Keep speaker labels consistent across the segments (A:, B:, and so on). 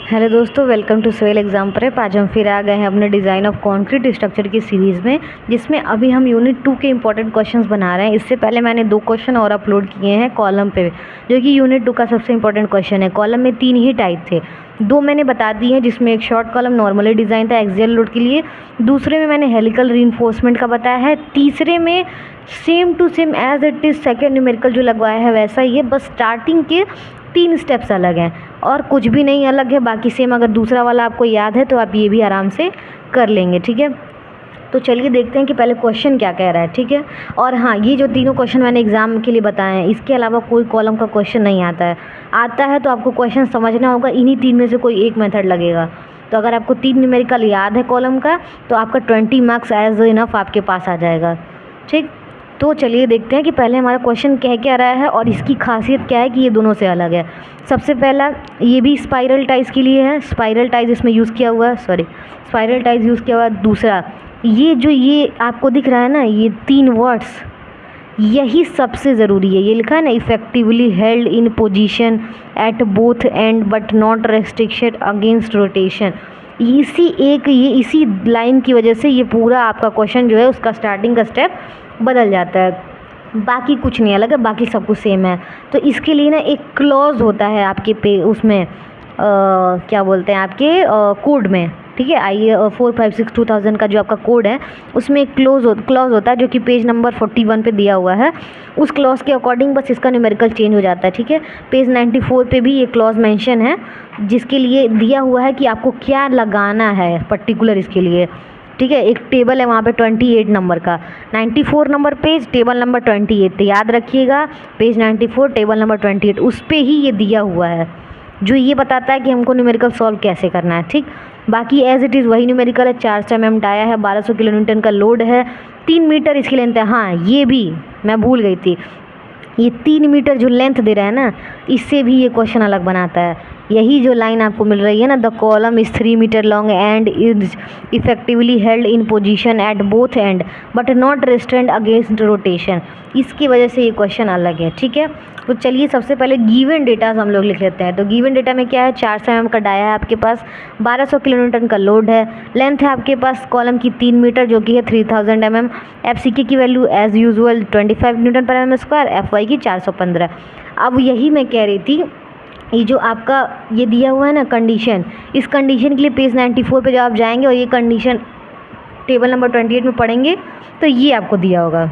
A: Hello दोस्तों, welcome to सोयल exam prep. आज हम फिर आ गए हैं अपने डिज़ाइन ऑफ कंक्रीट स्ट्रक्चर की सीरीज़ में, जिसमें अभी हम यूनिट 2 के इंपॉर्टेंट क्वेश्चंस बना रहे हैं। इससे पहले मैंने 2 क्वेश्चन और अपलोड किए हैं कॉलम पे, जो कि यूनिट 2 का सबसे इंपॉर्टेंट क्वेश्चन है। कॉलम में 3 ही टाइप थे, 2 मैंने बता दी हैं, जिसमें एक शॉर्ट कॉलम नॉर्मली डिज़ाइन था एक्सियल लोड के लिए, दूसरे में मैंने हेलिकल रीइंफोर्समेंट का बताया है, तीसरे में same to same as it is second numerical जो लगवाया है वैसा ही है, बस स्टार्टिंग के 3 स्टेप्स अलग हैं और कुछ भी नहीं अलग है, बाकी सेम। अगर दूसरा वाला आपको याद है तो आप ये भी आराम से कर लेंगे, ठीक है। तो चलिए देखते हैं कि पहले क्वेश्चन क्या कह रहा है, ठीक है। और हाँ, ये जो तीनों क्वेश्चन मैंने एग्जाम के लिए बताए हैं, इसके अलावा कोई कॉलम का क्वेश्चन नहीं आता है तो आपको क्वेश्चन समझना होगा, इन्हीं 3 में से कोई एक मेथड लगेगा। तो अगर आपको 3 न्यूमेरिकल याद है कॉलम का, तो आपका 20 मार्क्स एज इनफ आपके पास आ जाएगा, ठीक। तो चलिए देखते हैं कि पहले हमारा क्वेश्चन कह क्या रहा है और इसकी खासियत क्या है कि ये दोनों से अलग है। सबसे पहला, ये भी स्पाइरल टाइज के लिए है, स्पाइरल टाइज इसमें यूज़ किया हुआ है, स्पाइरल टाइज यूज़ किया हुआ है। दूसरा, ये आपको दिख रहा है ना, ये 3 वर्ड्स, यही सबसे ज़रूरी है। ये लिखा है ना, effectively held in position at both end but not restriction against rotation. इसी लाइन की वजह से ये पूरा आपका क्वेश्चन जो है उसका स्टार्टिंग का स्टेप बदल जाता है। बाकी कुछ नहीं अलग है, बाकी सब कुछ सेम है। तो इसके लिए ना एक क्लॉज होता है आपके उसमें क्या बोलते हैं आपके कोड में, ठीक है। आइए 456/2000 का जो आपका कोड है, उसमें एक क्लॉज होता है जो कि पेज नंबर 41 पे दिया हुआ है। उस क्लॉज के अकॉर्डिंग बस इसका न्यूमेरिकल चेंज हो जाता है, ठीक है। पेज 94 पे भी ये क्लॉज मेंशन है, जिसके लिए दिया हुआ है कि आपको क्या लगाना है पर्टिकुलर इसके लिए, ठीक है। एक टेबल है वहाँ पे 28 नंबर का, 94 नंबर पेज, टेबल नंबर 28। तो याद रखिएगा, पेज 94 टेबल नंबर 28, उस पर ही ये दिया हुआ है, जो ये बताता है कि हमको न्यूमेरिकल सॉल्व कैसे करना है, ठीक। बाकी एज इट इज़ वही न्यूमेरिकल है। 400 mm डाया है, 1200 किलो न्यूटन का लोड है, 3 मीटर इसकी लेंथ है। हाँ, ये भी मैं भूल गई थी, ये 3 मीटर जो लेंथ दे रहा है ना, इससे भी ये क्वेश्चन अलग बनाता है। यही जो लाइन आपको मिल रही है ना, the column is 3 metre long and is effectively held in position at both end but not restrained against rotation, इसकी वजह से ये क्वेश्चन अलग है, ठीक है। तो चलिए सबसे पहले गिवन डेटा हम लोग लिख लेते हैं। तो गिवन डेटा में क्या है, 400 mm का डाया है आपके पास, 1200 किलो न्यूटन का लोड है, लेंथ है आपके पास कॉलम की 3 मीटर जो कि है 3000 mm। FCK की वैल्यू एज यूजुअल 25 न्यूटन पर mm², FY की 415। अब यही मैं कह रही थी, ये जो आपका ये दिया हुआ है ना कंडीशन, इस कंडीशन के लिए पेज 94 पे जब आप जाएंगे और ये कंडीशन टेबल नंबर 28 में पढ़ेंगे, तो ये आपको दिया होगा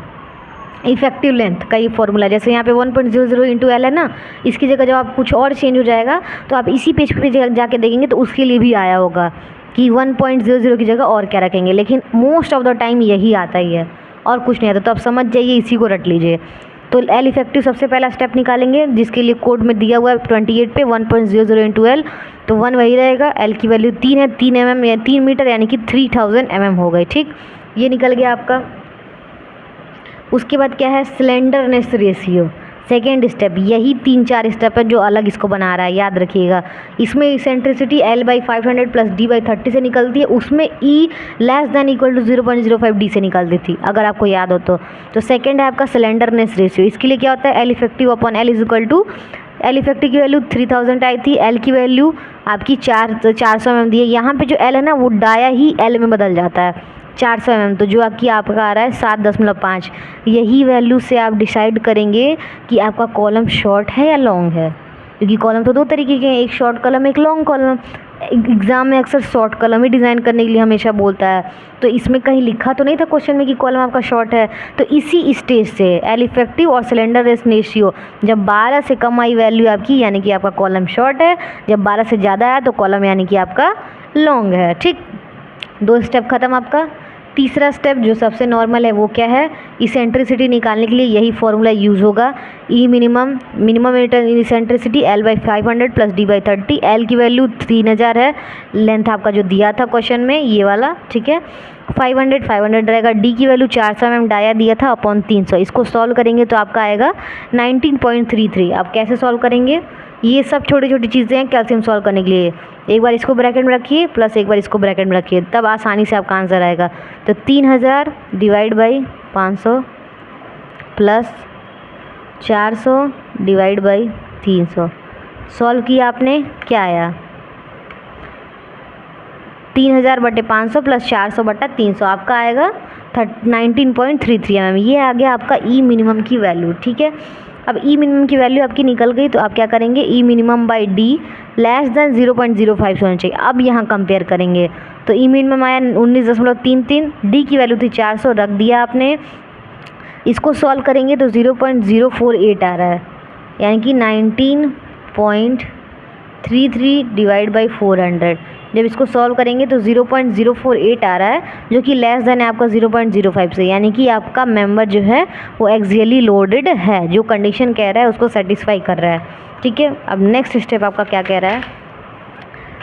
A: इफेक्टिव लेंथ का ये फॉर्मूला। जैसे यहाँ पे 1.00 इंटू एल है ना, इसकी जगह जब आप कुछ और चेंज हो जाएगा तो आप इसी पेज पे जाके देखेंगे तो उसके लिए भी आया होगा कि 1.00 की जगह और क्या रखेंगे, लेकिन मोस्ट ऑफ द टाइम यही आता ही है और कुछ नहीं आता। तो आप समझ जाइए, इसी को रट लीजिए। तो एल इफेक्टिव सबसे पहला स्टेप निकालेंगे, जिसके लिए कोड में दिया हुआ है 28 पे 1.00 इंटू एल, तो 1 वही रहेगा। एल की वैल्यू 3 है, 3 mm या 3 मीटर यानी कि 3000 mm हो गए, ठीक। ये निकल गया आपका। उसके बाद क्या है, स्लेंडरनेस रेशियो, सेकेंड स्टेप। यही 3-4 स्टेप है जो अलग इसको बना रहा है, याद रखिएगा। इसमें इसेंट्रिसिटी L/500 प्लस D/30 से निकलती है, उसमें E less than equal to 0.05 D से निकलती थी, अगर आपको याद हो तो सेकेंड है आपका स्लेंडरनेस रेशियो। इसके लिए क्या होता है, L effective upon L is equal to, L effective की वैल्यू 3000 आई थी, L की वैल्यू आपकी 400 mm दी है। यहाँ पे जो L है ना, वो डाया ही L में बदल जाता है, 400 mm, तो जो आपका आ रहा है 7.5। यही वैल्यू से आप डिसाइड करेंगे कि आपका कॉलम शॉर्ट है या लॉन्ग है, क्योंकि कॉलम तो 2 तरीके के हैं, एक शॉर्ट कॉलम एक लॉन्ग कॉलम। एग्ज़ाम में अक्सर शॉर्ट कॉलम ही डिज़ाइन करने के लिए हमेशा बोलता है, तो इसमें कहीं लिखा तो नहीं था क्वेश्चन में कि कॉलम आपका शॉर्ट है। तो इसी स्टेज से एल इफेक्टिव और स्लेंडरनेस रेशियो, जब 12 से कम आई वैल्यू आपकी, यानी कि आपका कॉलम शॉर्ट है, जब 12 से ज़्यादा आया तो कॉलम यानी कि आपका लॉन्ग है, ठीक। 2 स्टेप खत्म आपका। तीसरा स्टेप जो सबसे नॉर्मल है वो क्या है, इसेंट्रिसिटी निकालने के लिए यही फॉर्मूला यूज़ होगा। E minimum eccentricity L/500 plus D/30। L की वैल्यू 3000 है, लेंथ आपका जो दिया था क्वेश्चन में ये वाला, ठीक है। 500 रहेगा, डी की वैल्यू 400 mm डाया दिया था अपॉन 300। इसको सॉल्व करेंगे तो आपका आएगा 19.33। आप कैसे सॉल्व करेंगे, ये सब छोटी छोटी चीज़ें हैं कैल्शियम सॉल्व करने के लिए। एक बार इसको ब्रैकेट में रखिए प्लस एक बार इसको ब्रैकेट में रखिए, तब आसानी से आपका आंसर आएगा। तो 3000 divide by 500 plus 400 divide by 300, solve किया आपने, क्या आया 3000 बटे 500 प्लस 400 बटा 300 आपका आएगा 19.33 mm। ये आ गया आपका ई मिनिमम की वैल्यू। ठीक है, अब ई मिनिमम की वैल्यू आपकी निकल गई तो आप क्या करेंगे, e minimum by D less than 0.05 होना चाहिए। अब यहाँ कंपेयर करेंगे तो ई मिनिमम आया 19.33, डी की वैल्यू थी 400, रख दिया आपने। इसको सॉल्व करेंगे तो 0.048 आ रहा है, यानी कि 19.33 डिवाइड बाई 400। जब इसको सॉल्व करेंगे तो 0.048 आ रहा है, जो कि लेस देन है आपका 0.05 से, यानी कि आपका मेंबर जो है वो एक्सियली लोडेड है, जो कंडीशन कह रहा है उसको सेटिस्फाई कर रहा है। ठीक है, अब नेक्स्ट स्टेप आपका क्या कह रहा है,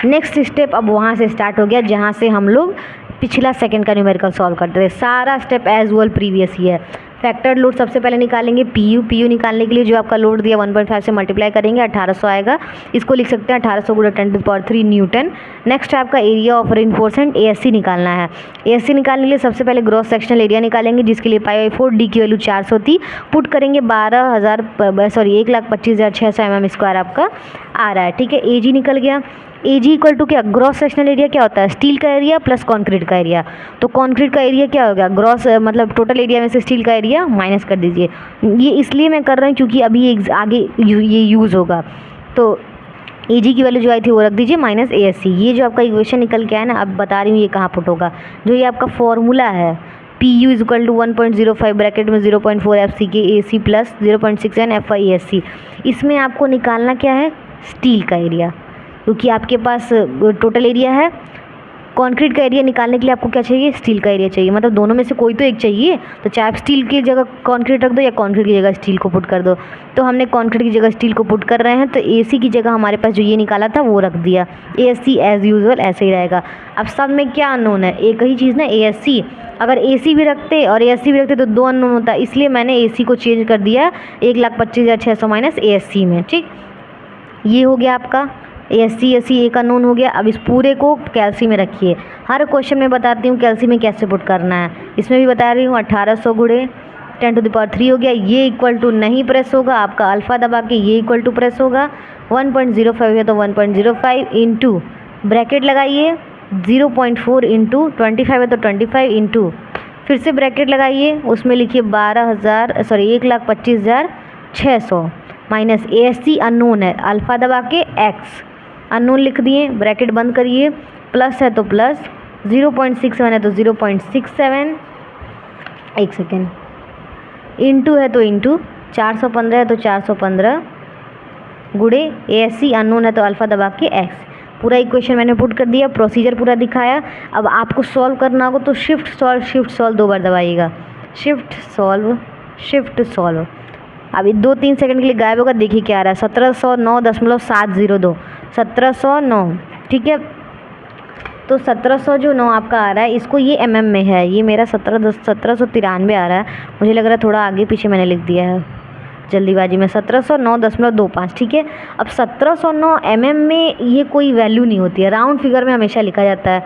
A: नेक्स्ट स्टेप अब वहाँ से स्टार्ट हो गया जहाँ से हम लोग पिछला सेकंड का न्यूमेरिकल सॉल्व करते थे। सारा स्टेप एज वेल प्रीवियस ही है। फैक्टर्ड लोड सबसे पहले निकालेंगे, पीयू निकालने के लिए जो आपका लोड दिया 1.5 से मल्टीप्लाई करेंगे 1800 आएगा। इसको लिख सकते हैं 1800 गुणा 10⁻³ न्यूटन। नेक्स्ट आपका एरिया ऑफ रेनफोर्समेंट एएससी निकालना है। एएससी निकालने के लिए सबसे पहले ग्रॉस सेक्शनल एरिया निकालेंगे, जिसके लिए π/4, डी की वैल्यू 400 थी, पुट करेंगे 1,25,600 mm² आपका आ रहा है। ठीक है, एजी निकल गया। एजी इक्वल टू क्या, ग्रॉस सेक्शनल एरिया क्या होता है, स्टील का एरिया प्लस कंक्रीट का एरिया। तो कंक्रीट का एरिया क्या होगा, ग्रॉस मतलब टोटल एरिया में से स्टील का एरिया माइनस कर दीजिए। ये इसलिए मैं कर रहा हूँ क्योंकि अभी आगे ये यूज़ होगा। तो एजी की वैल्यू जो आई थी वो रख दीजिए माइनस एएससी। ये जो आपका इक्वेशन निकल के आया ना, अब बता रही हूँ ये कहाँ पुट होगा। जो ये आपका फॉर्मूला है PU is equal to 1.05 bracket में 0.4 FC के AC प्लस 0.67 FI ESC। इसमें आपको निकालना क्या है, स्टील का एरिया, क्योंकि आपके पास टोटल एरिया है। कंक्रीट का एरिया निकालने के लिए आपको क्या चाहिए, स्टील का एरिया चाहिए, मतलब दोनों में से कोई तो एक चाहिए। तो चाहे आप स्टील की जगह कंक्रीट रख दो या कंक्रीट की जगह स्टील को पुट कर दो। तो हमने कंक्रीट की जगह स्टील को पुट कर रहे हैं, तो एसी की जगह हमारे पास जो ये निकाला था वो रख दिया। एएससी एज यूजुअल ऐसे ही रहेगा। अब सब में क्या अननोन है, एक ही चीज़ ना, एएससी। अगर एसी भी रखते और एएससी भी रखते तो दो अननोन होता, इसलिए मैंने एसी को चेंज कर दिया 1,25,600 माइनस एएससी में। ठीक, ये हो गया आपका एएससी एसी एक अननोन हो गया। अब इस पूरे को कैल्सी में रखिए। हर क्वेश्चन में बताती हूँ कैल्सी में कैसे पुट करना है, इसमें भी बता रही हूँ। 1800 गुणे 10⁻³ हो गया, ये इक्वल टू नहीं प्रेस होगा आपका, अल्फ़ा दबा के ये इक्वल टू प्रेस होगा। 1.05 है तो 1.05 इंटू ब्रैकेट लगाइए 0.4 इंटू 25 है तो 25 इंटू फिर से ब्रैकेट लगाइए, उसमें लिखिए 1,25,600 माइनस एएससी अननोन है, अल्फ़ा दबा के एक्स अननोन लिख दिए, ब्रैकेट बंद करिए, प्लस है तो प्लस 0.67 है तो 0.67, एक सेकेंड, इंटू है तो इंटू 415 है तो 415 गुणे एएससी अननोन है तो अल्फ़ा दबा के एक्स। पूरा इक्वेशन मैंने पुट कर दिया, प्रोसीजर पूरा दिखाया। अब आपको सॉल्व करना होगा तो शिफ्ट सॉल्व 2 बार दबाइएगा, शिफ्ट सॉल्व। अभी 2-3 सेकंड के लिए गायब होगा, देखिए क्या आ रहा है, 1709.702, 1709। ठीक है, तो 1700 जो 9 आपका आ रहा है, इसको ये mm में है, ये मेरा 1793 आ रहा है, मुझे लग रहा है थोड़ा आगे पीछे मैंने लिख दिया है जल्दीबाजी में, 1709.25। ठीक है, अब 1709 mm में ये कोई वैल्यू नहीं होती है, राउंड फिगर में हमेशा लिखा जाता है।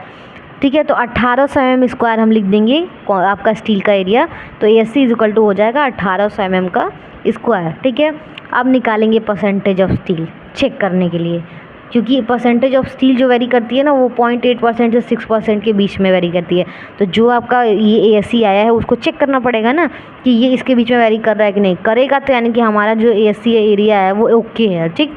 A: ठीक है, तो 1800 mm² हम लिख देंगे आपका स्टील का एरिया, तो एएससी इज इक्वल टू हो जाएगा 1800 mm का स्क्वायर। ठीक है, अब निकालेंगे परसेंटेज ऑफ स्टील चेक करने के लिए, क्योंकि परसेंटेज ऑफ स्टील जो वेरी करती है ना, वो 0.8% से 6% के बीच में वेरी करती है। तो जो आपका ये एएससी आया है उसको चेक करना पड़ेगा ना कि ये इसके बीच में वेरी कर रहा है कि नहीं, करेगा तो यानी कि हमारा जो एएससी एरिया है वो ओके है। ठीक,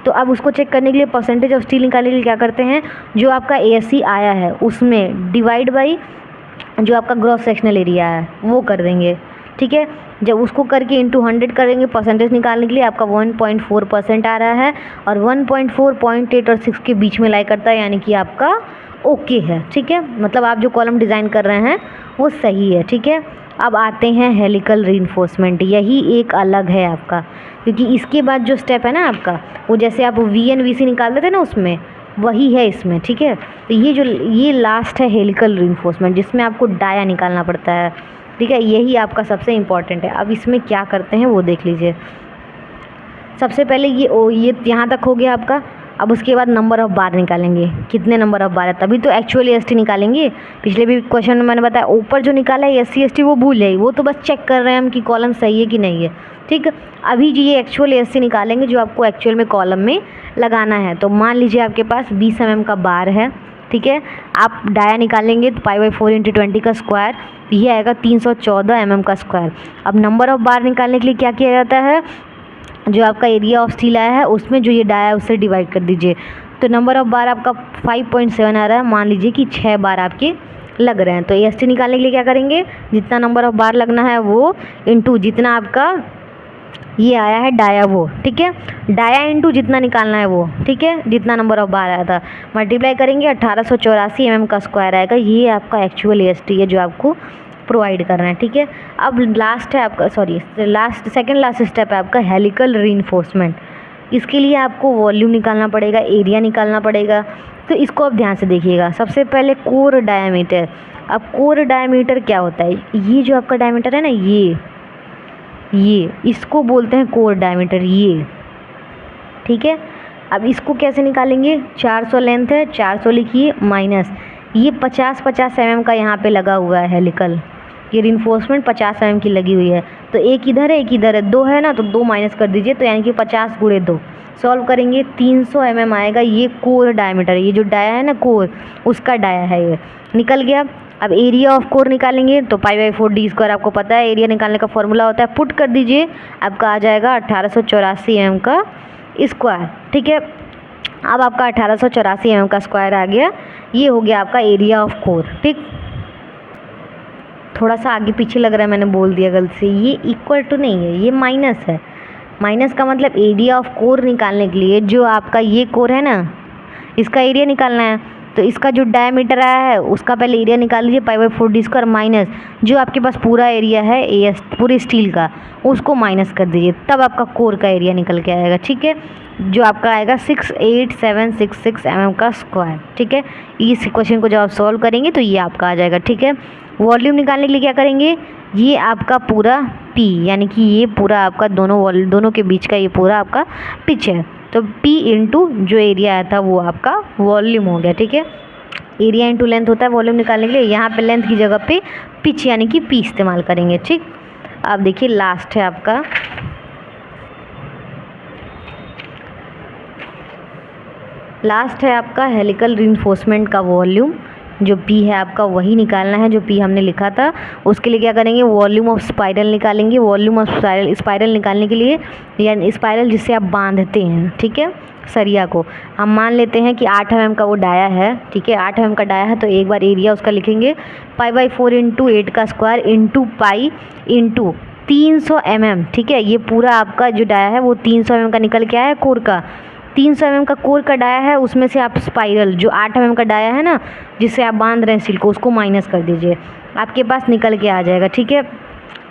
A: तो अब उसको चेक करने के लिए परसेंटेज ऑफ स्टील निकालने के लिए क्या करते हैं, जो आपका एएससी आया है उसमें डिवाइड बाई जो आपका ग्रॉस सेक्शनल एरिया है वो कर देंगे। ठीक है, जब उसको करके इंटू 100 करेंगे परसेंटेज निकालने के लिए, आपका 1.4% आ रहा है, और 1.4, 0.8 और 6 के बीच में लाई करता है, यानी कि आपका ओके है। ठीक है, मतलब आप जो कॉलम डिज़ाइन कर रहे हैं वो सही है। ठीक है, अब आते हैं हेलिकल रीइंफोर्समेंट, यही एक अलग है आपका, क्योंकि इसके बाद जो स्टेप है ना आपका, वो जैसे आप VN VC निकालते थे ना उसमें, वही है इसमें। ठीक है, तो ये लास्ट है हेलिकल रीइंफोर्समेंट, जिसमें आपको डाया निकालना पड़ता है। ठीक है, यही आपका सबसे इम्पॉर्टेंट है। अब इसमें क्या करते हैं वो देख लीजिए। सबसे पहले ये यहाँ तक हो गया आपका। अब उसके बाद नंबर ऑफ़ बार निकालेंगे, कितने नंबर ऑफ़ बार है, तभी तो एक्चुअली एसटी निकालेंगे। पिछले भी क्वेश्चन में मैंने बताया, ऊपर जो निकाला है SC ST वो भूल जाइए, वो तो बस चेक कर रहे हैं हम कि कॉलम सही है कि नहीं है। ठीक, अभी जो ये एक्चुअल SC निकालेंगे जो आपको एक्चुअल में कॉलम में लगाना है। तो मान लीजिए आपके पास 20 mm का बार है। ठीक ठीक है। आप डाया निकालेंगे तो पाई बाई 4 इंटू 20 का स्क्वायर, ये आएगा 314 mm का स्क्वायर। अब नंबर ऑफ बार निकालने के लिए क्या किया जाता है, जो आपका एरिया ऑफ स्टील आया है उसमें जो ये डाया है उससे डिवाइड कर दीजिए। तो नंबर ऑफ बार आपका 5.7 आ रहा है, मान लीजिए कि 6 बार आपके लग रहे हैं। तो एस टी निकालने के लिए क्या करेंगे, जितना नंबर ऑफ बार लगना है वो इंटू जितना आपका ये आया है डाया वो, ठीक है। डाया इंटू जितना निकालना है वो, ठीक है, जितना नंबर ऑफ बार आया था मल्टीप्लाई करेंगे 1884 mm का स्क्वायर आएगा। ये आपका एक्चुअल ए एस टी है जो आपको प्रोवाइड करना है, ठीक है। अब लास्ट है आपका सेकंड लास्ट स्टेप है आपका हेलिकल रीइंफोर्समेंट। इसके लिए आपको वॉल्यूम निकालना पड़ेगा, एरिया निकालना पड़ेगा। तो इसको आप ध्यान से देखिएगा। सबसे पहले कोर डायमीटर। अब कोर डायमीटर क्या होता है, ये जो आपका डायमीटर है ना, ये इसको बोलते हैं कोर डायमीटर, ये, ठीक है। अब इसको कैसे निकालेंगे, 400 लेंथ है, 400 लिखिए माइनस ये 50 mm का यहाँ पे लगा हुआ है हेलिकल, ये रिइंफोर्समेंट 50 mm की लगी हुई है। तो एक इधर है एक इधर है, 2 है ना, तो 2 माइनस कर दीजिए, तो यानी कि 50 गुणे 2 सॉल्व करेंगे 300 mm आएगा। ये कोर डायमीटर, ये जो डाया है ना कोर, उसका डाया है, ये निकल गया। अब एरिया ऑफ कोर निकालेंगे तो पाई बाई 4 डी स्क्वायर, आपको पता है एरिया निकालने का फॉर्मूला होता है, पुट कर दीजिए, आपका आ जाएगा 1884 mm का स्क्वायर, ठीक है। अब आपका 1884 mm का स्क्वायर आ गया, ये हो गया आपका एरिया ऑफ कोर, ठीक। थोड़ा सा आगे पीछे लग रहा है, मैंने बोल दिया गलती से, ये इक्वल टू नहीं है, ये माइनस है। माइनस का मतलब एरिया ऑफ कोर निकालने के लिए जो आपका ये कोर है ना, इसका एरिया निकालना है। तो इसका जो डायमीटर आया है उसका पहले एरिया निकाल लीजिए, pi by 4 D square minus जो आपके पास पूरा एरिया है एस पूरे स्टील का, उसको माइनस कर दीजिए, तब आपका कोर का एरिया निकल के आएगा, ठीक है। जो आपका आएगा 68766 mm का स्क्वायर, ठीक है। इस क्वेश्चन को जब आप सॉल्व करेंगे तो ये आपका आ जाएगा, ठीक है। वॉल्यूम निकालने के लिए क्या करेंगे, ये आपका पूरा पी, यानी कि ये पूरा आपका दोनों के बीच का ये पूरा आपका पिच है, तो P इंटू जो एरिया आया था वो आपका वॉल्यूम हो गया, ठीक है। एरिया इंटू लेंथ होता है वॉल्यूम निकालने के लिए, यहाँ पे लेंथ की जगह पे पिच यानी कि P इस्तेमाल करेंगे, ठीक। अब देखिए लास्ट है आपका हेलिकल रीइंफोर्समेंट का वॉल्यूम, जो P है आपका वही निकालना है जो P हमने लिखा था। उसके लिए क्या करेंगे, वॉल्यूम ऑफ स्पाइरल निकालेंगे। वॉल्यूम ऑफ स्पाइरल निकालने के लिए, यानी स्पाइरल जिससे आप बांधते हैं, ठीक है, सरिया को, हम मान लेते हैं कि 8 mm का वो डाया है, ठीक है, 8 mm का डाया है। तो एक बार एरिया उसका लिखेंगे, पाई बाई 4 इंटू 8 का square into pi into 300 mm, ठीक है। ये पूरा आपका जो डाया है वो 300 mm का निकल के आया है कोर का, 300 mm का कोर का डाया है, उसमें से आप स्पाइरल जो 8 mm का डाया है ना जिससे आप बांध रहे हैं स्टील को, उसको माइनस कर दीजिए, आपके पास निकल के आ जाएगा, ठीक है।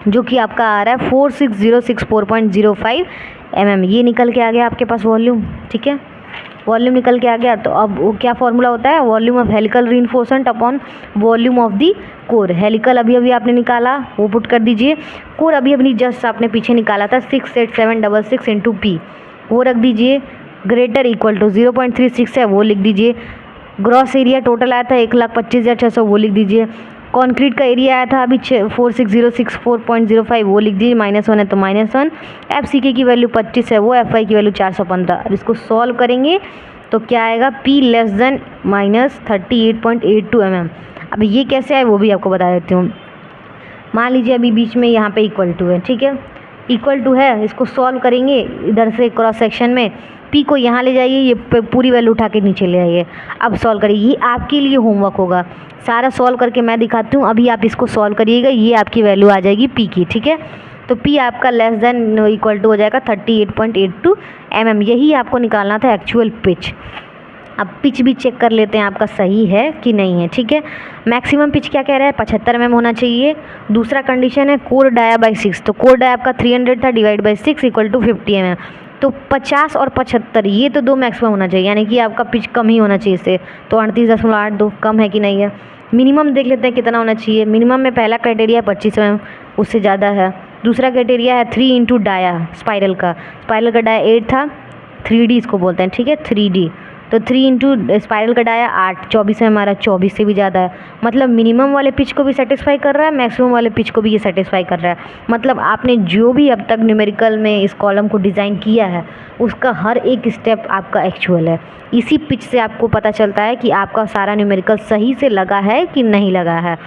A: जो कि आपका आ रहा है 46064.05 mm, ये निकल के आ गया आपके पास वॉल्यूम, ठीक है। वॉल्यूम निकल के आ गया। तो अब वो क्या फॉर्मूला होता है, volume of helical reinforcement upon volume of the core. Helical अभी अभी आपने निकाला वो पुट कर दीजिए, कोर अभी अभी जस्ट आपने पीछे निकाला था 68766 इंटू पी, वो रख दीजिए, ग्रेटर इक्वल टू 0.36 है वो लिख दीजिए। ग्रॉस एरिया टोटल आया था 1,25,600, वो लिख दीजिए। कंक्रीट का एरिया आया था अभी 46064.05, वो लिख दीजिए, -1 है तो -1। FCK की वैल्यू 25 है, वो FI की वैल्यू 415। अब इसको सॉल्व करेंगे तो क्या आएगा, P लेस देन -38.82 mm। अब ये कैसे आए वो भी आपको बता देती हूँ। मान लीजिए अभी बीच में यहाँ पे इक्वल टू है, ठीक है, इक्वल टू है, इसको सॉल्व करेंगे इधर से क्रॉस सेक्शन में, P को यहाँ ले जाइए, ये पूरी वैल्यू उठा के नीचे ले आइए। अब सॉल्व करिए, ये आपके लिए होमवर्क होगा, सारा सॉल्व करके मैं दिखाती हूँ, अभी आप इसको सॉल्व करिएगा, ये आपकी वैल्यू आ जाएगी P की, ठीक है। तो P आपका लेस देन इक्वल टू हो जाएगा 38.82 mm, यही आपको निकालना था एक्चुअल पिच। अब पिच भी चेक कर लेते हैं आपका सही है कि नहीं है, ठीक है। मैक्सिमम पिच क्या कह रहा है, 75 mm होना चाहिए। दूसरा कंडीशन है कोर डाया बाई 6, तो कोर डाया आपका 300 था, divide by 6 equal to 50 mm। तो 50 और 75 ये तो दो मैक्सिमम होना चाहिए, यानी कि आपका पिच कम ही होना चाहिए इससे। तो 38.82 कम है कि नहीं है। मिनिमम देख लेते हैं कितना होना चाहिए। मिनिमम में पहला क्राइटेरिया है 25 mm, उससे ज़्यादा है। दूसरा क्राइटेरिया है 3 इंटू डाया, स्पाइरल का डाया 8 था, 3D इसको बोलते हैं, ठीक है, 3D। तो तो 3 इंटू स्पाइरल का डाया 8, 24 है हमारा, 24 से भी ज़्यादा है। मतलब मिनिमम वाले पिच को भी सेटिस्फाई कर रहा है, मैक्सिमम वाले पिच को भी ये सेटिस्फाई कर रहा है। मतलब आपने जो भी अब तक न्यूमेरिकल में इस कॉलम को डिज़ाइन किया है उसका हर एक स्टेप आपका एक्चुअल है। इसी पिच से आपको पता चलता है कि आपका सारा न्यूमेरिकल सही से लगा है कि नहीं लगा है।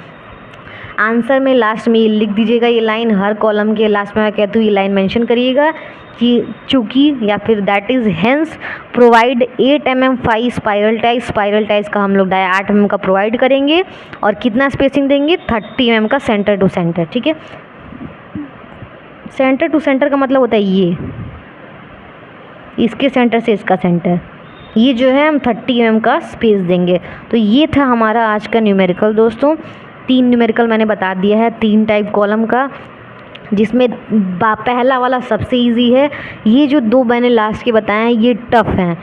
A: आंसर में लास्ट में ये लिख दीजिएगा, ये लाइन हर कॉलम के लास्ट में मैं कहती हूँ ये लाइन मेंशन करिएगा कि चूँकि या फिर that is hence provide 8 mm 5 spiral ties का हम लोग डाया 8 mm का प्रोवाइड करेंगे और कितना स्पेसिंग देंगे 30 mm का सेंटर टू सेंटर। ठीक है, सेंटर टू सेंटर का मतलब होता है ये इसके सेंटर से इसका सेंटर, ये जो है हम 30 mm का स्पेस देंगे। तो ये था हमारा आज का न्यूमेरिकल दोस्तों। 3 न्यूमेरिकल मैंने बता दिया है, 3 टाइप कॉलम का, जिसमें पहला वाला सबसे इजी है। ये जो 2 मैंने लास्ट के बताए हैं ये टफ़ हैं।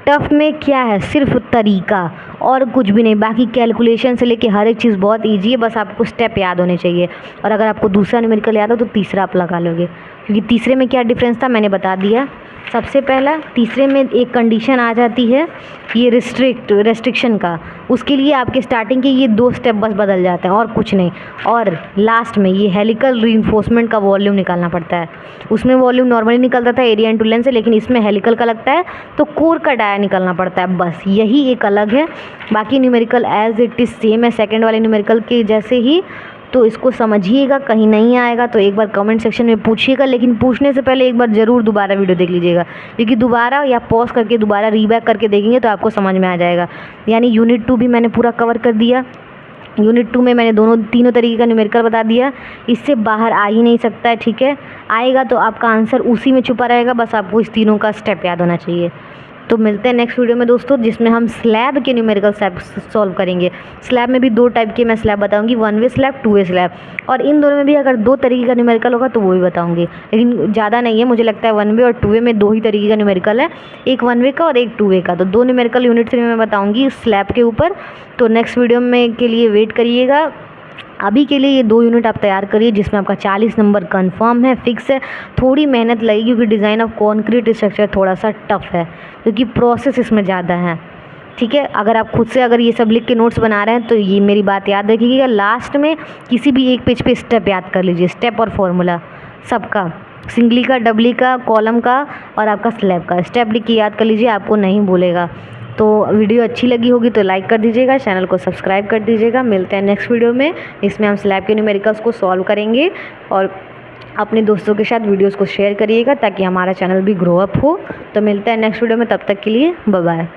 A: टफ़ में क्या है, सिर्फ तरीका और कुछ भी नहीं, बाकी कैलकुलेशन से लेके हर एक चीज़ बहुत इजी है, बस आपको स्टेप याद होने चाहिए। और अगर आपको दूसरा न्यूमेरिकल याद हो तो तीसरा आप लगा लोगे, क्योंकि तीसरे में क्या डिफरेंस था मैंने बता दिया। सबसे पहला तीसरे में एक कंडीशन आ जाती है ये रेस्ट्रिक्शन का, उसके लिए आपके स्टार्टिंग के ये 2 स्टेप बस बदल जाते हैं और कुछ नहीं। और लास्ट में ये हेलिकल रीइंफोर्समेंट का वॉल्यूम निकालना पड़ता है। उसमें वॉल्यूम नॉर्मली निकलता था एरिया इंटू लेंथ से, लेकिन इसमें हेलिकल का लगता है तो कोर का डाया निकलना पड़ता है, बस यही एक अलग है। बाकी numerical as it is same है सेकेंड वाले न्यूमेरिकल के जैसे ही। तो इसको समझिएगा, कहीं नहीं आएगा तो एक बार कमेंट सेक्शन में पूछिएगा, लेकिन पूछने से पहले एक बार ज़रूर दोबारा वीडियो देख लीजिएगा, क्योंकि दोबारा या पॉज करके दोबारा रीबैक करके देखेंगे तो आपको समझ में आ जाएगा। यानी यूनिट 2 भी मैंने पूरा कवर कर दिया। यूनिट 2 में मैंने तीनों तरीके का न्यूमेरिकल बता दिया, इससे बाहर आ ही नहीं सकता है। ठीक है, आएगा तो आपका आंसर उसी में छुपा रहेगा, बस आपको इस तीनों का स्टेप याद होना चाहिए। तो मिलते हैं नेक्स्ट वीडियो में दोस्तों, जिसमें हम स्लैब के न्यूमेरिकल सॉल्व करेंगे। स्लैब में भी 2 टाइप के मैं स्लैब बताऊंगी, 1 वे स्लैब, 2 वे स्लैब, और इन दोनों में भी अगर 2 तरीके का न्यूमेरिकल होगा तो वो भी बताऊंगी, लेकिन ज़्यादा नहीं है। मुझे लगता है 1 वे और 2 वे में 2 ही तरीके का न्यूमेरिकल है, एक 1 वे का और एक 2 वे का। तो 2 न्यूमेरिकल यूनिट 3 में मैं बताऊँगी स्लैब के ऊपर। तो नेक्स्ट वीडियो में के लिए वेट करिएगा। अभी के लिए ये 2 यूनिट आप तैयार करिए, जिसमें आपका 40 नंबर कंफर्म है, फिक्स है। थोड़ी मेहनत लगेगी क्योंकि डिज़ाइन ऑफ कॉन्क्रीट स्ट्रक्चर थोड़ा सा टफ है, क्योंकि प्रोसेस इसमें ज़्यादा है। ठीक है, अगर आप खुद से अगर ये सब लिख के नोट्स बना रहे हैं तो ये मेरी बात याद रखिएगा, लास्ट में किसी भी एक पेज पे स्टेप याद कर लीजिए, स्टेप और फॉर्मूला सबका, सिंगली का, डबली का, कॉलम का और आपका स्लैब का स्टेप लिख के याद कर लीजिए, आपको नहीं भूलेगा। तो वीडियो अच्छी लगी होगी तो लाइक कर दीजिएगा, चैनल को सब्सक्राइब कर दीजिएगा। मिलते हैं नेक्स्ट वीडियो में, इसमें हम स्लैब के न्यूमेरिकल्स को सॉल्व करेंगे। और अपने दोस्तों के साथ वीडियोस को शेयर करिएगा ताकि हमारा चैनल भी ग्रो अप हो। तो मिलते हैं नेक्स्ट वीडियो में, तब तक के लिए बाय बाय।